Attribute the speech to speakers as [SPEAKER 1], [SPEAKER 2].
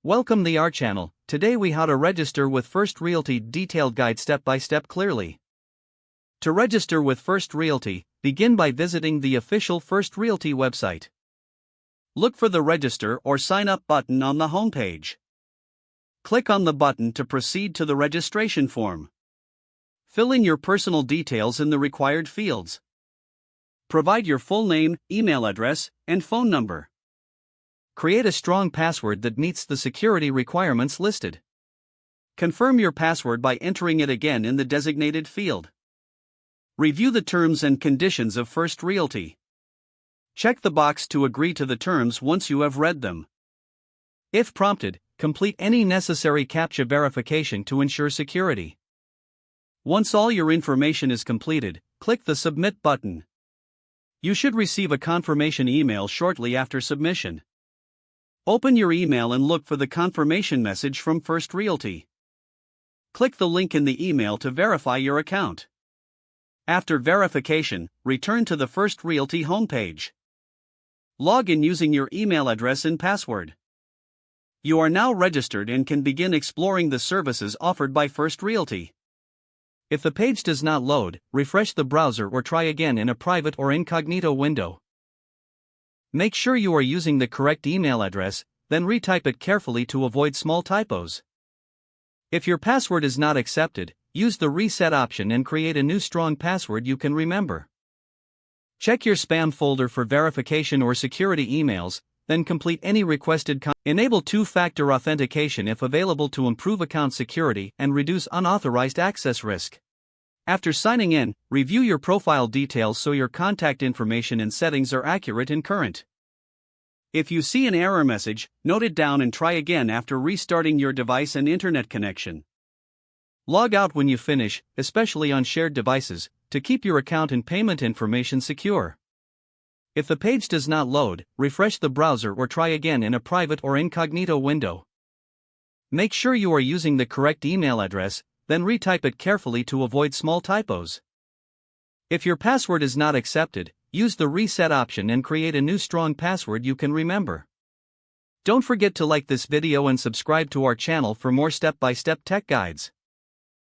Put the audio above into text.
[SPEAKER 1] Welcome to our channel. Today we how to register with First Realty detailed guide step by step clearly. To register with First Realty, begin by visiting the official First Realty website. Look for the register or sign up button on the homepage. Click on the button to proceed to the registration form. Fill in your personal details in the required fields. Provide your full name, email address, and phone number. Create a strong password that meets the security requirements listed. Confirm your password by entering it again in the designated field. Review the terms and conditions of First Realty. Check the box to agree to the terms once you have read them. If prompted, complete any necessary CAPTCHA verification to ensure security. Once all your information is completed, click the Submit button. You should receive a confirmation email shortly after submission. Open your email and look for the confirmation message from First Realty. Click the link in the email to verify your account. After verification, return to the First Realty homepage. Log in using your email address and password. You are now registered and can begin exploring the services offered by First Realty. If the page does not load, refresh the browser or try again in a private or incognito window. Make sure you are using the correct email address, then retype it carefully to avoid small typos. If your password is not accepted, use the reset option and create a new strong password you can remember. Check your spam folder for verification or security emails, then complete any requested Enable two-factor authentication if available to improve account security and reduce unauthorized access risk. After signing in, review your profile details so your contact information and settings are accurate and current. If you see an error message, note it down and try again after restarting your device and internet connection. Log out when you finish, especially on shared devices, to keep your account and payment information secure. If the page does not load, refresh the browser or try again in a private or incognito window. Make sure you are using the correct email address, then retype it carefully to avoid small typos. If your password is not accepted, use the reset option and create a new strong password you can remember. Don't forget to like this video and subscribe to our channel for more step-by-step tech guides.